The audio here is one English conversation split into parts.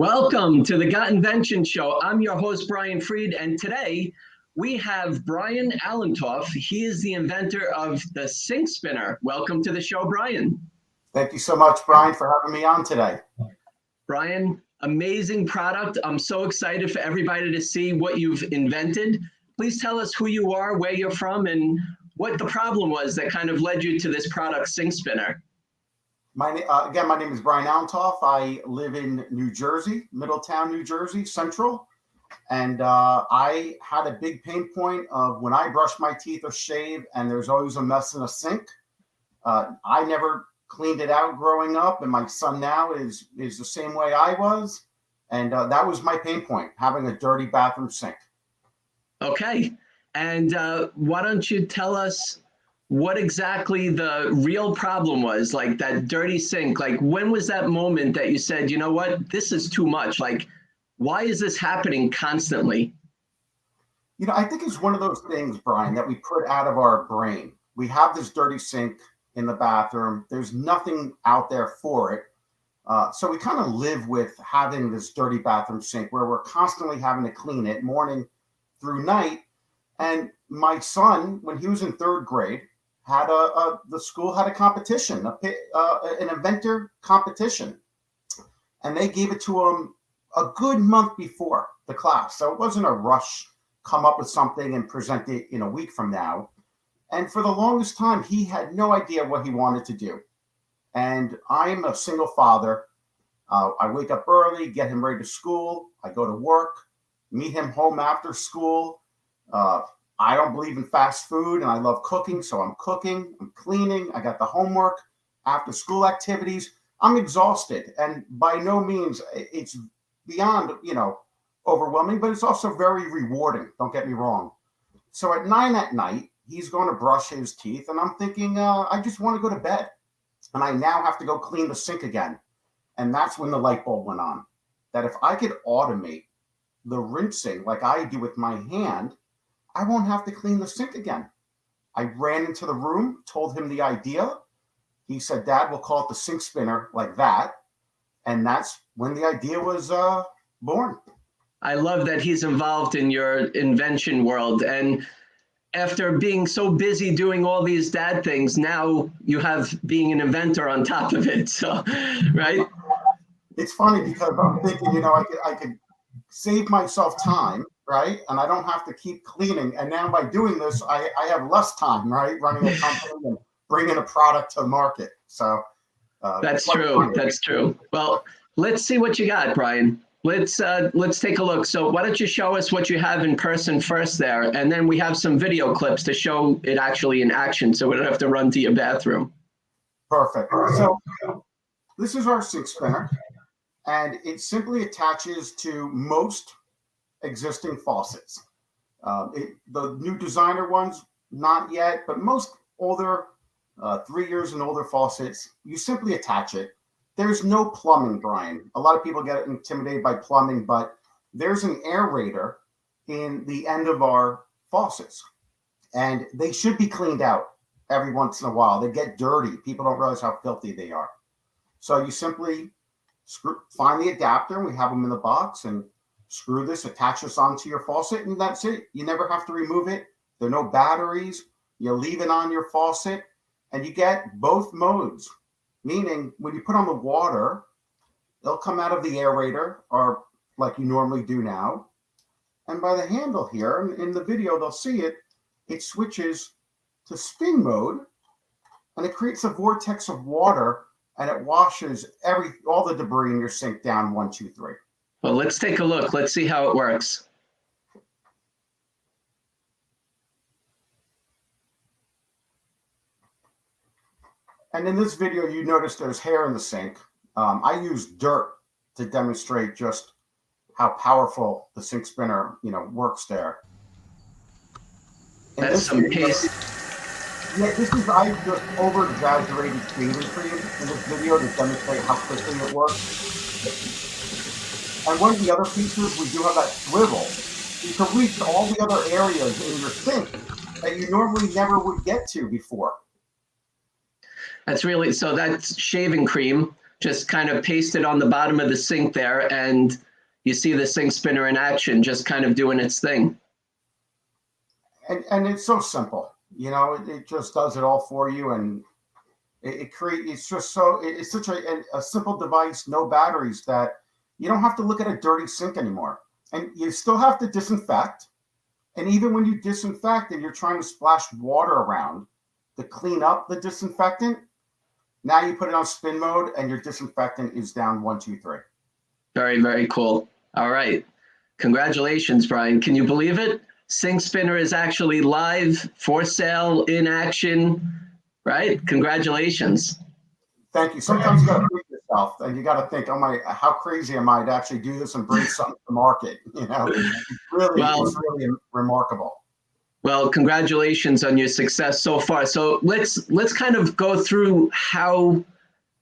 Welcome to the Invention Show. I'm your host, Brian Freed, and today we have Bryan Alintoff. He is the inventor of the sink spinner. Welcome to the show, Bryan. Thank you so much, Brian, for having me on today. Bryan, amazing product. I'm so excited for everybody to see what you've invented. Please tell us who you are, where you're from, and what the problem was that kind of led you to this product, sink spinner. My name is Bryan Alintoff. I live in New Jersey, Middletown, New Jersey, Central. And I had a big pain point of when I brush my teeth or shave and there's always a mess in a sink. I never cleaned it out growing up, and my son now is the same way I was. And that was my pain point, having a dirty bathroom sink. Okay. And why don't you tell us what exactly the real problem was, like that dirty sink? Like, when was that moment that you said, you know what, this is too much? Like, why is this happening constantly? You know, I think it's one of those things, Brian, that we put out of our brain. We have this dirty sink in the bathroom. There's nothing out there for it. So we kind of live with having this dirty bathroom sink where we're constantly having to clean it morning through night. And my son, when he was in third grade, had the school had a competition, an inventor competition, and they gave it to him a good month before the class. So it wasn't a rush, come up with something and present it in a week from now. And for the longest time, he had no idea what he wanted to do. And I'm a single father. I wake up early, get him ready to school. I go to work, meet him home after school. I don't believe in fast food, and I love cooking. So I'm cooking, I'm cleaning. I got the homework, after school activities. I'm exhausted. And by no means, it's beyond, overwhelming, but it's also very rewarding. Don't get me wrong. So at 9 at night, he's going to brush his teeth, and I'm thinking, I just want to go to bed. And I now have to go clean the sink again. And that's when the light bulb went on, that if I could automate the rinsing like I do with my hand, I won't have to clean the sink again. I ran into the room, told him the idea. He said, Dad, we'll call it the sink spinner, like that. And that's when the idea was born. I love that he's involved in your invention world. And after being so busy doing all these dad things, now you have being an inventor on top of it. So, right? It's funny because I'm thinking, I could save myself time, right? And I don't have to keep cleaning. And now by doing this, I have less time, right? Running a company and bringing a product to market. So that's true. Funny. That's true. Well, let's see what you got, Bryan. Let's take a look. So why don't you show us what you have in person first there, and then we have some video clips to show it actually in action, so we don't have to run to your bathroom. Perfect. So this is our sink spinner, and it simply attaches to most existing faucets. The new designer ones, not yet, but most older, 3 years and older faucets, you simply attach it. There's no plumbing, Brian. A lot of people get intimidated by plumbing, but there's an aerator in the end of our faucets, and they should be cleaned out every once in a while. They get dirty. People don't realize how filthy they are. So you simply find the adapter, and we have them in the box, and screw this, attach this onto your faucet, and that's it. You never have to remove it. There are no batteries. You leave it on your faucet, and you get both modes. Meaning, when you put on the water, they'll come out of the aerator, or like you normally do now. And by the handle here, in the video, they'll see it, it switches to spin mode, and it creates a vortex of water, and it washes all the debris in your sink down 1, 2, 3. Well, let's take a look. Let's see how it works. And in this video, you notice there's hair in the sink. I use dirt to demonstrate just how powerful the sink spinner, works there. That's some paste. Yeah, I just over-exaggerated shaving cream in this video to demonstrate how quickly it works. And one of the other features, we do have that swivel. You can reach all the other areas in your sink that you normally never would get to before. That's really, so that's shaving cream. just kind of pasted on the bottom of the sink there, and you see the sink spinner in action, just kind of doing its thing. And it's so simple, it just does it all for you. And it's just it's such a simple device, no batteries, that you don't have to look at a dirty sink anymore. And you still have to disinfect. And even when you disinfect and you're trying to splash water around to clean up the disinfectant, now you put it on spin mode and your disinfectant is down 1, 2, 3. Very, very cool. All right. Congratulations, Bryan. Can you believe it? Sink spinner is actually live, for sale, in action, right? Congratulations. Thank you. Sometimes you got to think yourself, and you got to think, how crazy am I to actually do this and bring something to market? It's really remarkable. Well, congratulations on your success so far. So let's kind of go through how,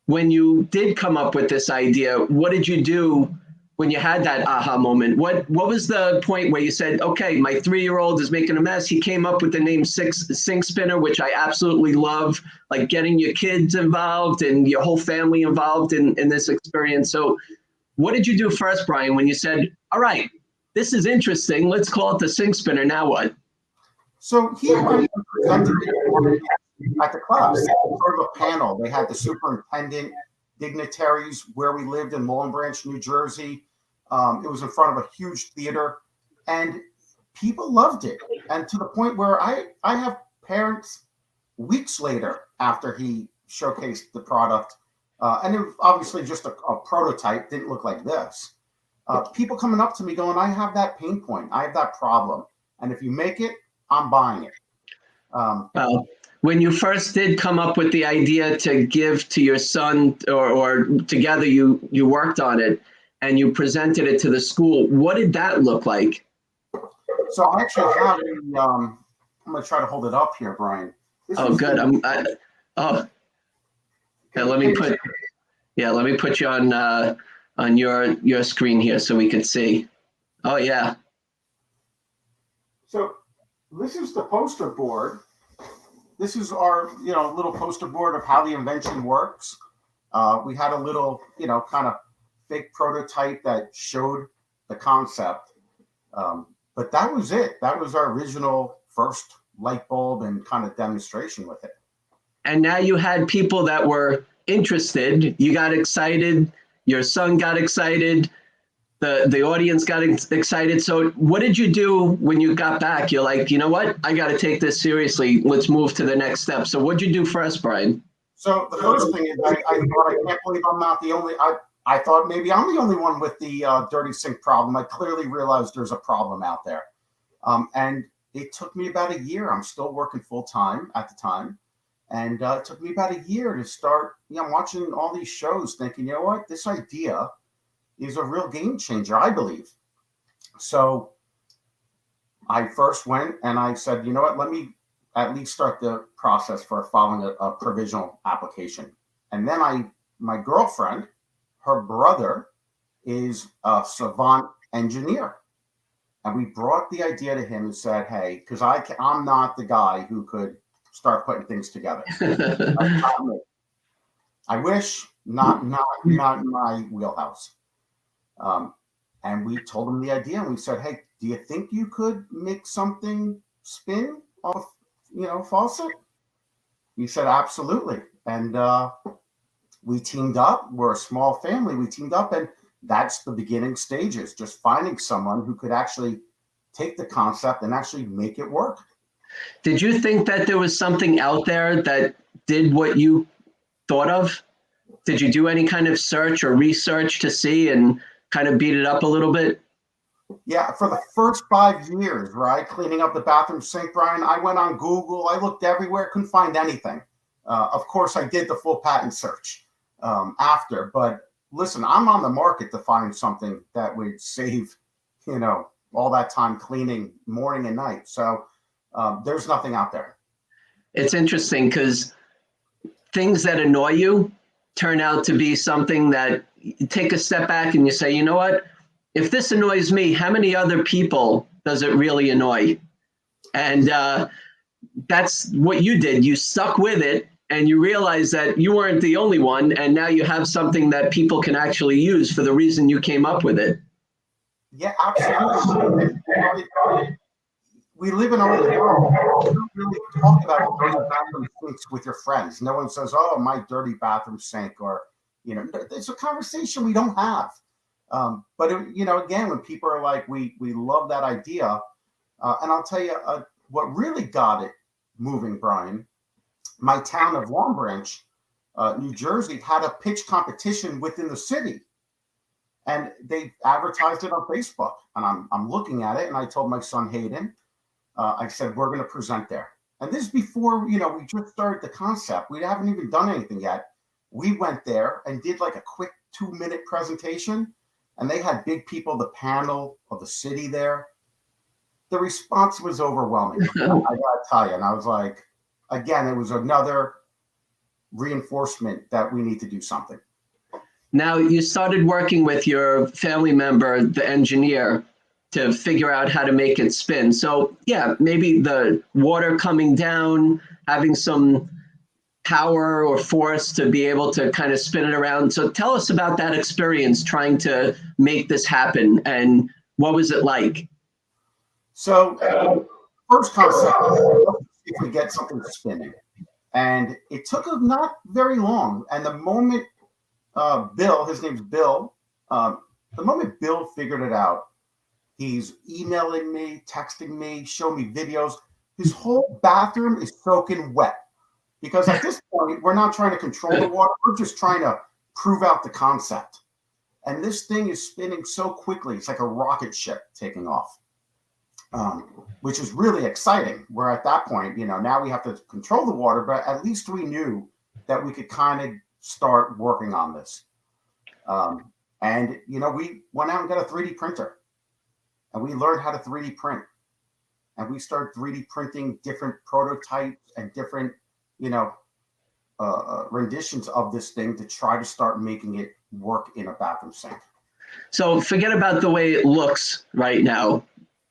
when you did come up with this idea, what did you do when you had that aha moment? What was the point where you said, okay, my 3-year-old is making a mess? He came up with the name Sink Spinner, which I absolutely love, like getting your kids involved and your whole family involved in this experience. So what did you do first, Bryan, when you said, all right, this is interesting, let's call it the Sink Spinner, now what? So he went and presented it at the class, sort of a panel. They had the superintendent, dignitaries where we lived in Mullen Branch, New Jersey. It was in front of a huge theater, and people loved it. And to the point where I have parents weeks later after he showcased the product, and it was obviously just a prototype, didn't look like this. People coming up to me going, I have that pain point, I have that problem, and if you make it, I'm buying it. Well, when you first did come up with the idea to give to your son, or together you worked on it and you presented it to the school, what did that look like? So I actually have I'm going to try to hold it up here, Bryan. Good. Let me put you on your screen here so we can see. Oh yeah. So this is the poster board. This is our, little poster board of how the invention works. We had a little, kind of fake prototype that showed the concept. But that was it. That was our original first light bulb and kind of demonstration with it. And now you had people that were interested. You got excited. Your son got excited. The audience got excited. So what did you do when you got back? You're like, you know what? I got to take this seriously. Let's move to the next step. So what'd you do first, Bryan? So the first thing is I thought, I can't believe I'm not the only, I thought maybe I'm the only one with the dirty sink problem. I clearly realized there's a problem out there. And it took me about a year. I'm still working full time at the time. And it took me about a year to start, I'm watching all these shows thinking, you know what, this idea is a real game changer, I believe. So I first went and I said, you know what, let me at least start the process for filing a provisional application. And then my girlfriend, her brother is a savant engineer. And we brought the idea to him and said, hey, because I'm not the guy who could start putting things together. I wish, not in my wheelhouse. And we told him the idea, and we said, hey, do you think you could make something spin off, faucet? He said, absolutely. And we teamed up. We're a small family. We teamed up, and that's the beginning stages, just finding someone who could actually take the concept and actually make it work. Did you think that there was something out there that did what you thought of? Did you do any kind of search or research to see and kind of beat it up a little bit? Yeah, for the first 5 years, right, cleaning up the bathroom sink, Bryan, I went on Google. I looked everywhere, couldn't find anything. Of course, I did the full patent search after. But listen, I'm on the market to find something that would save, all that time cleaning morning and night. So there's nothing out there. It's interesting because things that annoy you turn out to be something that you take a step back and you say, you know what? If this annoys me, how many other people does it really annoy? And that's what you did. You stuck with it and you realize that you weren't the only one, and now you have something that people can actually use for the reason you came up with it. Yeah, absolutely. We live in a world. You don't really talk about dirty bathroom sinks with your friends. No one says, "Oh, my dirty bathroom sink," or it's a conversation we don't have. But again, when people are like, "We love that idea," and I'll tell you what really got it moving, Bryan. My town of Long Branch, New Jersey, had a pitch competition within the city, and they advertised it on Facebook. And I'm looking at it, and I told my son Hayden, I said, we're going to present there. And this is before we just started the concept. We haven't even done anything yet. We went there and did like a quick 2-minute presentation, and they had big people, the panel of the city there. The response was overwhelming. I gotta tell you, and I was like, again, it was another reinforcement that we need to do something. Now, you started working with your family member, the engineer, to figure out how to make it spin. So yeah, maybe the water coming down, having some power or force to be able to kind of spin it around. So tell us about that experience trying to make this happen, and what was it like? So first concept, let's see if we get something spinning. And it took not very long. And the moment Bill, his name's Bill, the moment Bill figured it out, he's emailing me, texting me, showing me videos. His whole bathroom is soaking wet. Because at this point, we're not trying to control the water. We're just trying to prove out the concept. And this thing is spinning so quickly. It's like a rocket ship taking off, which is really exciting. We're at that point, now we have to control the water, but at least we knew that we could kind of start working on this. And we went out and got a 3D printer, and we learned how to 3D print. And we started 3D printing different prototypes and different renditions of this thing to try to start making it work in a bathroom sink. So forget about the way it looks right now,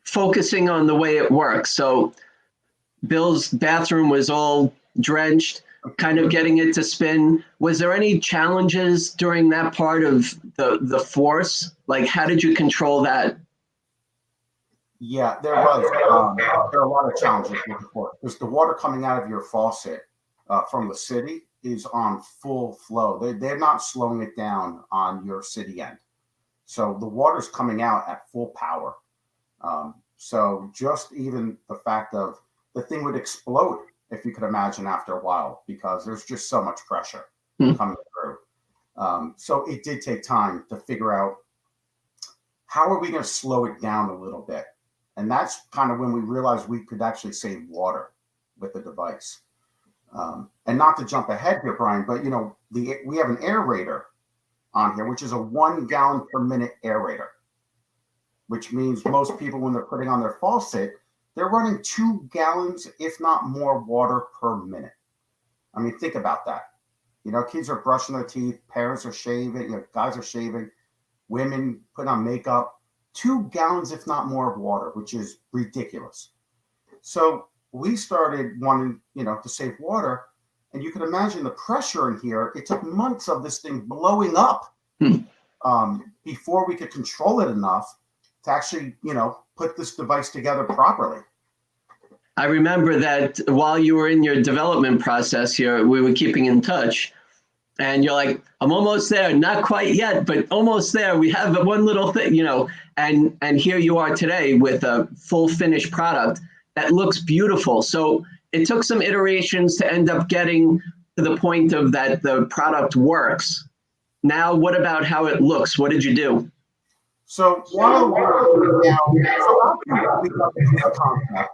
focusing on the way it works. So Bill's bathroom was all drenched, kind of getting it to spin. Was there any challenges during that part of the force? Like, how did you control that? Yeah, there was. There are a lot of challenges with the force, because the water coming out of your faucet from the city is on full flow. They're not slowing it down on your city end. So the water's coming out at full power. So just even the fact of the thing would explode, if you could imagine, after a while, because there's just so much pressure coming through. So it did take time to figure out how are we going to slow it down a little bit. And that's kind of when we realized we could actually save water with the device. And not to jump ahead here, Bryan, but we have an aerator on here, which is a 1 gallon per minute aerator, which means most people, when they're putting on their faucet, they're running 2 gallons, if not more, water per minute. I mean, think about that. Kids are brushing their teeth, parents are shaving, guys are shaving, women putting on makeup. 2 gallons, if not more, of water, which is ridiculous. So we started wanting, to save water. And you can imagine the pressure in here. It took months of this thing blowing up before we could control it enough to actually, put this device together properly. I remember that while you were in your development process here, we were keeping in touch. And you're like, I'm almost there, not quite yet, but almost there. We have one little thing, and here you are today with a full finished product that looks beautiful. So it took some iterations to end up getting to the point of that the product works. Now, what about how it looks? What did you do? So while we're now, we got the concept,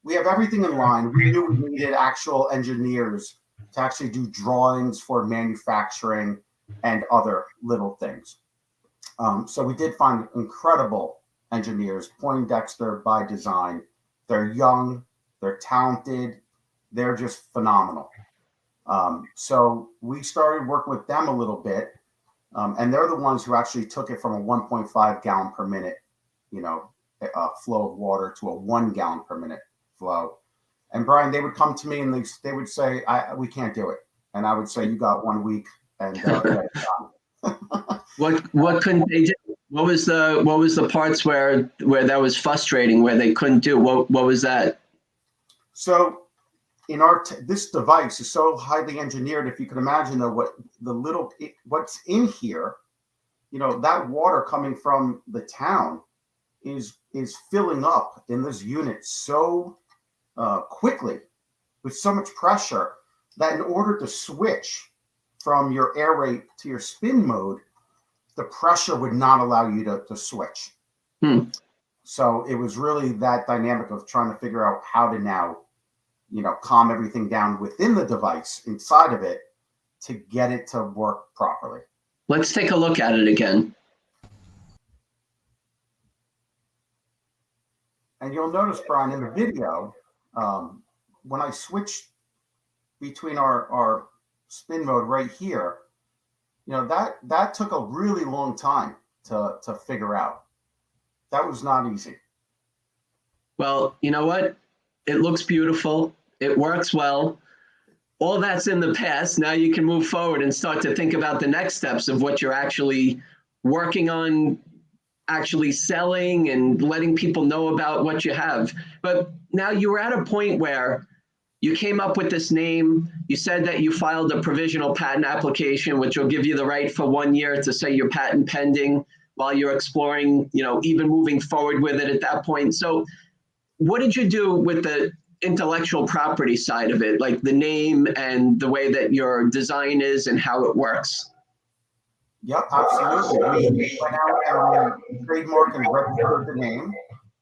we have everything in line. We knew we needed actual engineers to actually do drawings for manufacturing and other little things. So we did find incredible engineers, Poindexter by design. They're young, they're talented, they're just phenomenal. So we started working with them a little bit, and they're the ones who actually took it from a 1.5 gallon per minute, flow of water to a 1 gallon per minute flow. And Bryan, they would come to me and they would say, we can't do it. And I would say, you got 1 week and get it done. What couldn't they do? What was the parts where that was frustrating, where they couldn't do? What was that? So in this device is so highly engineered. If you can imagine what's in here, that water coming from the town is filling up in this unit so quickly with so much pressure that in order to switch from your air rate to your spin mode, the pressure would not allow you to switch. So it was really that dynamic of trying to figure out how to now, calm everything down within the device inside of it to get it to work properly. Let's take a look at it again. And you'll notice, Bryan, in the video, when I switch between our spin mode right here, that took a really long time to figure out. That was not easy. Well, you know what? It looks beautiful. It works well. All that's in the past. Now you can move forward and start to think about the next steps of what you're actually working on, actually selling and letting people know about what you have. But now you were at a point where you came up with this name. You said that you filed a provisional patent application, which will give you the right for 1 year to say your patent pending while you're exploring, even moving forward with it at that point. So what did you do with the intellectual property side of it, like the name and the way that your design is and how it works? Yep, absolutely. We went out and trademarked and registered the name.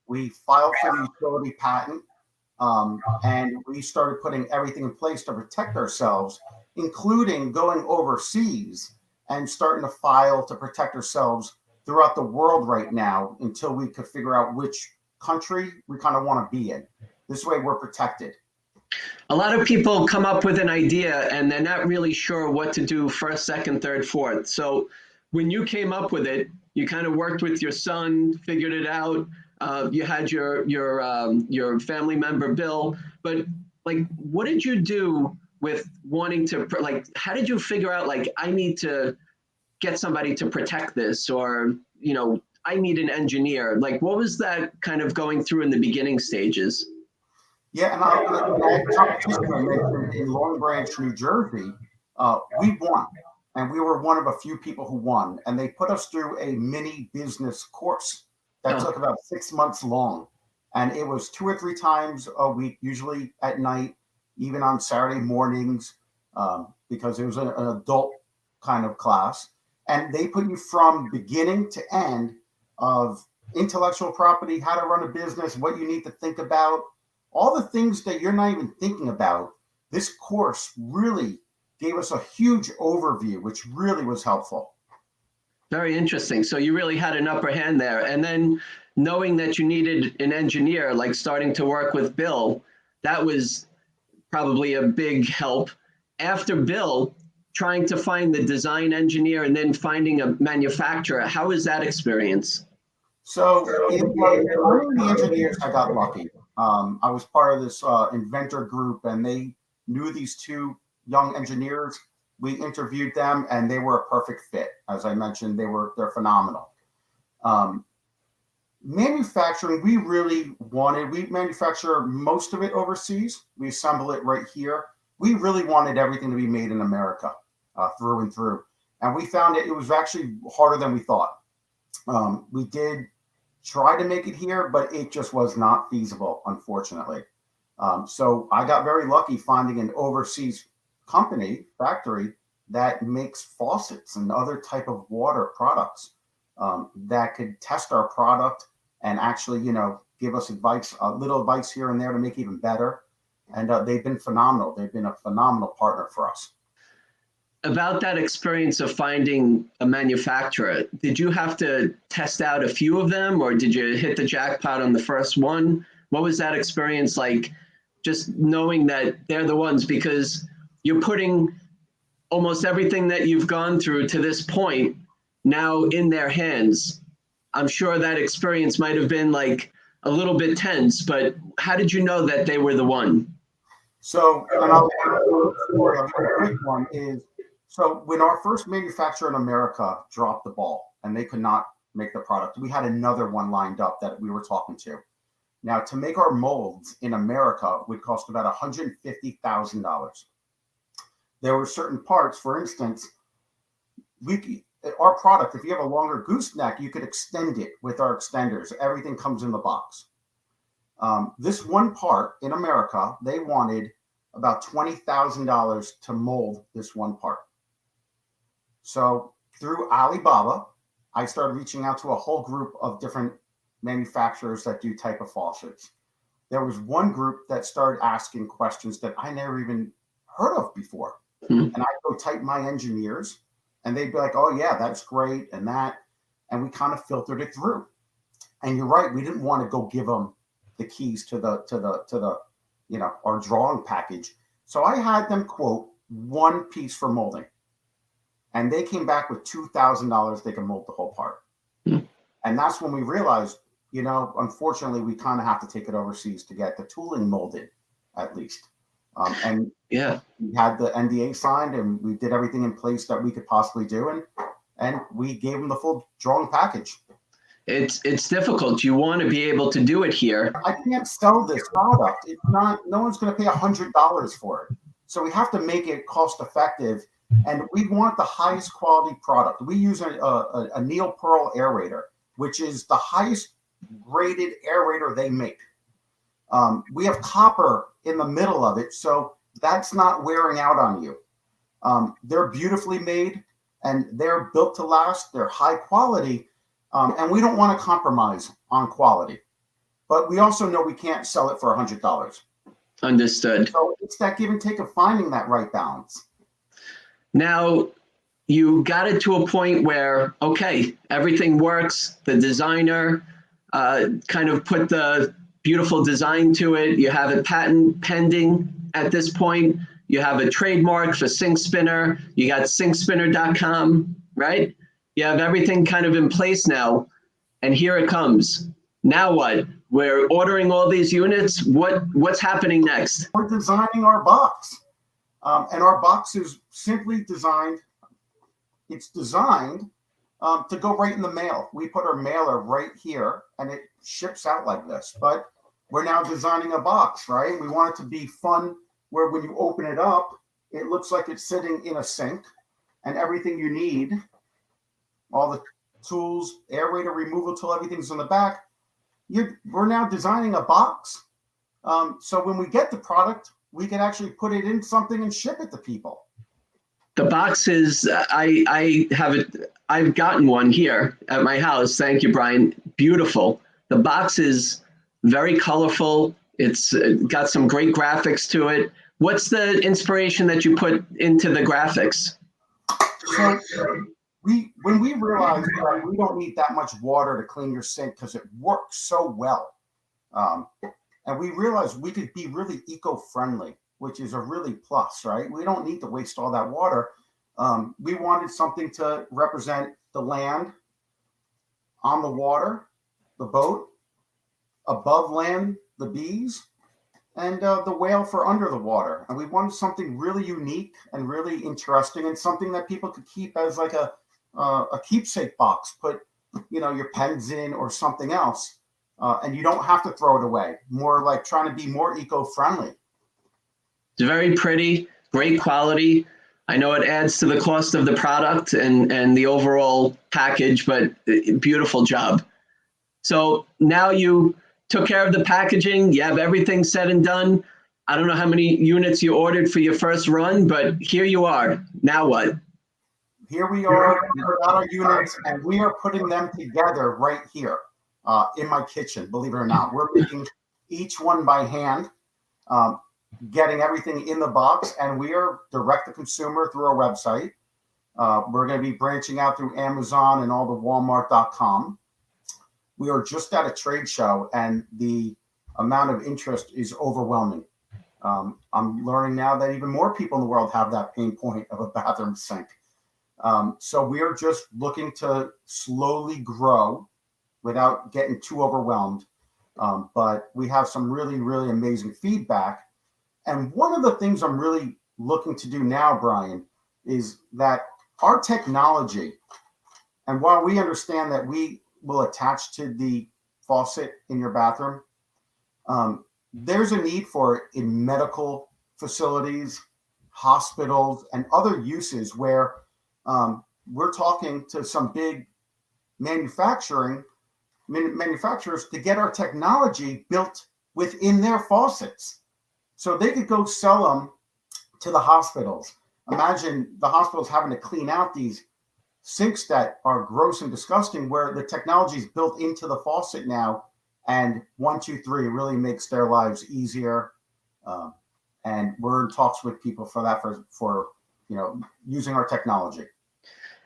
We filed for the utility patent. And we started putting everything in place to protect ourselves, including going overseas and starting to file to protect ourselves throughout the world right now until we could figure out which country we kind of want to be in. This way we're protected. A lot of people come up with an idea and they're not really sure what to do first, second, third, fourth. So when you came up with it, you kind of worked with your son, figured it out. You had your family member, Bill, but what did you do with wanting to, how did you figure out, I need to get somebody to protect this, or, I need an engineer? What was that kind of going through in the beginning stages? Yeah, and I had competition I mentioned in Long Branch, New Jersey. We won, and we were one of a few people who won, and they put us through a mini business course that took about 6 months long. And it was 2 or 3 times a week, usually at night, even on Saturday mornings, because it was an adult kind of class. And they put you from beginning to end of intellectual property, how to run a business, what you need to think about, all the things that you're not even thinking about. This course really gave us a huge overview, which really was helpful. Very interesting. So you really had an upper hand there. And then knowing that you needed an engineer, starting to work with Bill, that was probably a big help. After Bill, trying to find the design engineer and then finding a manufacturer, how was that experience? So finding the engineers, I got lucky. I was part of this Inventor group, and they knew these 2 young engineers. We interviewed them, and they were a perfect fit. As I mentioned, they're phenomenal. Manufacturing, we manufacture most of it overseas. We assemble it right here. We really wanted everything to be made in America, through and through. And we found it was actually harder than we thought. We did try to make it here, but it just was not feasible, unfortunately. So I got very lucky finding an overseas factory that makes faucets and other type of water products that could test our product and actually, give us advice, a little advice here and there to make it even better. And they've been phenomenal. They've been a phenomenal partner for us. About that experience of finding a manufacturer, did you have to test out a few of them, or did you hit the jackpot on the first one? What was that experience like, just knowing that they're the ones, because you're putting almost everything that you've gone through to this point now in their hands? I'm sure that experience might have been a little bit tense, but how did you know that they were the one? So, and I'll story, I'll give you a quick one is, so when our first manufacturer in America dropped the ball and they could not make the product, we had another one lined up that we were talking to. Now, to make our molds in America would cost about $150,000. There were certain parts, for instance, our product, if you have a longer gooseneck, you could extend it with our extenders. Everything comes in the box. This one part in America, they wanted about $20,000 to mold this one part. So through Alibaba, I started reaching out to a whole group of different manufacturers that do type of faucets. There was one group that started asking questions that I never even heard of before. And I go type my engineers and they'd be like, oh yeah, that's great. And that, and we kind of filtered it through. And you're right. We didn't want to go give them the keys to the, our drawing package. So I had them quote one piece for molding. And they came back with $2,000. They can mold the whole part. And that's when we realized, unfortunately, we kind of have to take it overseas to get the tooling molded, at least. And yeah, we had the NDA signed and we did everything in place that we could possibly do. And we gave them the full drawing package. It's difficult. You want to be able to do it here. I can't sell this product. It's not, no one's going to pay $100 for it. So we have to make it cost effective. And we want the highest quality product. We use a Neil Pearl aerator, which is the highest graded aerator they make. We have copper in the middle of it, so that's not wearing out on you. They're beautifully made and they're built to last. They're high quality, and we don't want to compromise on quality. But we also know we can't sell it for $100. Understood. So it's that give and take of finding that right balance. Now, you got it to a point where, okay, everything works. The designer kind of put the beautiful design to it. You have a patent pending at this point. You have a trademark for Sink Spinner. You got sinkspinner.com, right? You have everything kind of in place now. And here it comes. Now what? We're ordering all these units. What's happening next? We're designing our box. And our box is simply designed. It's designed to go right in the mail. We put our mailer right here and it ships out like this. But we're now designing a box, right? We want it to be fun where when you open it up, it looks like it's sitting in a sink and everything you need, all the tools, aerator removal tool, everything's in the back. We're now designing a box. So when we get the product, we can actually put it in something and ship it to people. The boxes, I've gotten one here at my house. Thank you, Bryan. Beautiful. The box is very colorful. It's got some great graphics to it. What's the inspiration that you put into the graphics? So when we realized that we don't need that much water to clean your sink because it works so well. And we realized we could be really eco-friendly, which is a really plus, right? We don't need to waste all that water. We wanted something to represent the land, on the water, the boat, above land, the bees, and the whale for under the water. And we wanted something really unique and really interesting and something that people could keep as like a keepsake box, put your pens in or something else. And you don't have to throw it away. More like trying to be more eco-friendly. It's very pretty, great quality. I know it adds to the cost of the product and the overall package, but beautiful job. So now you took care of the packaging. You have everything said and done. I don't know how many units you ordered for your first run, but here you are. Now what? Here we are. We got our units, and we are putting them together right here. In my kitchen, believe it or not. We're making each one by hand, getting everything in the box, and we are direct to consumer through our website. We're going to be branching out through Amazon and all the Walmart.com. We are just at a trade show, and the amount of interest is overwhelming. I'm learning now that even more people in the world have that pain point of a bathroom sink. So we are just looking to slowly grow without getting too overwhelmed. But we have some really, really amazing feedback. And one of the things I'm really looking to do now, Bryan, is that our technology, and while we understand that we will attach to the faucet in your bathroom, there's a need for it in medical facilities, hospitals, and other uses where we're talking to some big manufacturers to get our technology built within their faucets. So they could go sell them to the hospitals. Imagine the hospitals having to clean out these sinks that are gross and disgusting, where the technology is built into the faucet now, and 1, 2, 3 really makes their lives easier. And we're in talks with people for that, for using our technology.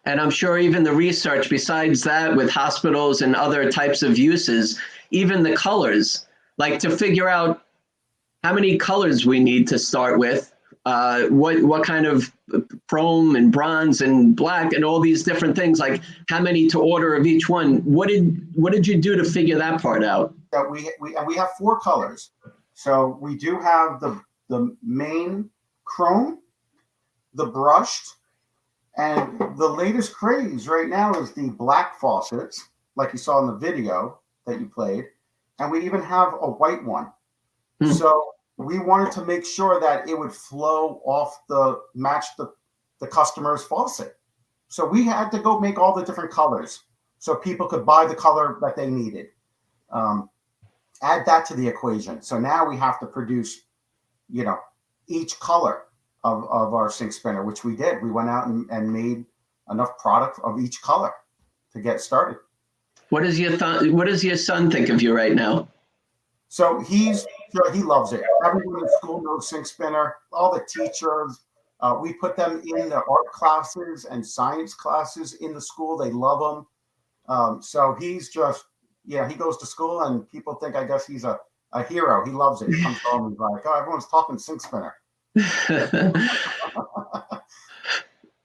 And I'm sure even the research besides that with hospitals and other types of uses, even the colors, like to figure out how many colors we need to start with, what kind of chrome and bronze and black and all these different things, like how many to order of each one. What did you do to figure that part out? That we have 4 colors. So we do have the main chrome, the brushed, and the latest craze right now is the black faucets, like you saw in the video that you played, and we even have a white one. So we wanted to make sure that it would flow off match the customer's faucet. So we had to go make all the different colors so people could buy the color that they needed. Add that to the equation. So now we have to produce, each color of our sink spinner, which we did. We went out and made enough product of each color to get started. What does your son think of you right now? So he loves it. Everyone in school knows sink spinner. All the teachers, we put them in the art classes and science classes in the school. They love them. So he's just, he goes to school and people think, I guess he's a hero. He loves it. He comes home and he's like, oh, everyone's talking sink spinner.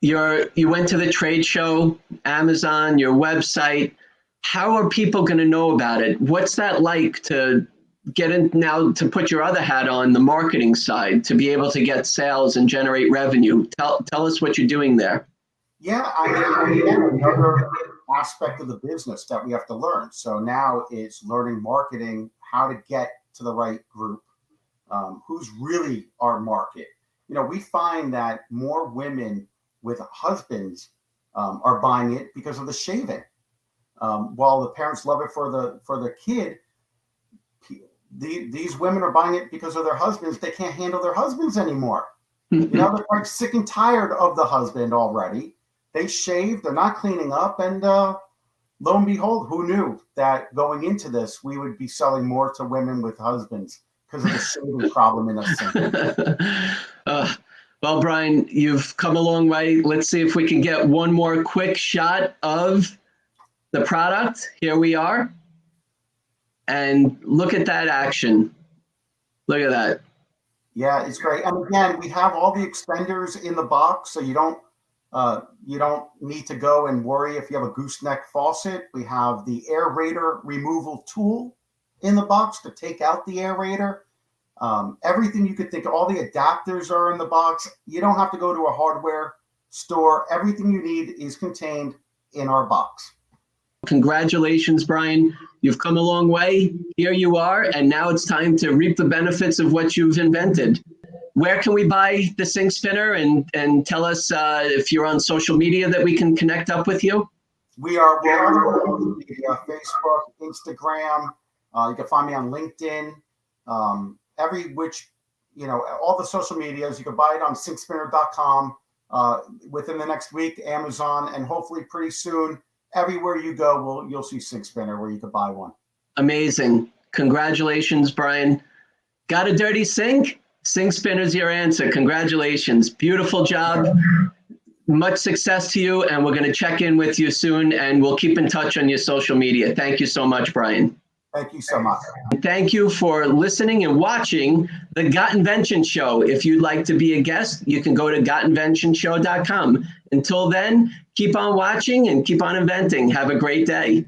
You went to the trade show, Amazon, your website. How are people going to know about it? What's that like to get in now, to put your other hat on, the marketing side, to be able to get sales and generate revenue? Tell us what you're doing there. Yeah, I mean, another aspect of the business that we have to learn. So now it's learning marketing, how to get to the right group, who's really our market. We find that more women with husbands are buying it because of the shaving. While the parents love it for the kid, these women are buying it because of their husbands. They can't handle their husbands anymore. They're like sick and tired of the husband already. They shave, they're not cleaning up, and lo and behold, who knew that going into this, we would be selling more to women with husbands because of the shaving problem in us. Well, Bryan, you've come a long way. Let's see if we can get one more quick shot of the product. Here we are. And look at that action. Look at that. Yeah, it's great. And again, we have all the extenders in the box, so you don't need to go and worry if you have a gooseneck faucet. We have the aerator removal tool in the box to take out the aerator. Everything you could think of, all the adapters are in the box. You don't have to go to a hardware store. Everything you need is contained in our box. Congratulations, Bryan. You've come a long way. Here you are, and now it's time to reap the benefits of what you've invented. Where can we buy the sink spinner? And tell us if you're on social media that we can connect up with you. We're on social media, Facebook, Instagram. You can find me on LinkedIn. All the social medias. You can buy it on sinkspinner.com within the next week, Amazon, and hopefully pretty soon, everywhere you go, you'll see sink spinner where you could buy one. Amazing. Congratulations, Bryan. Got a dirty sink? Sink spinner's your answer. Congratulations. Beautiful job. Much success to you, and we're going to check in with you soon, and we'll keep in touch on your social media. Thank you so much, Bryan. Thank you so much. Thank you for listening and watching the Got Invention Show. If you'd like to be a guest, you can go to gotinventionshow.com. Until then, keep on watching and keep on inventing. Have a great day.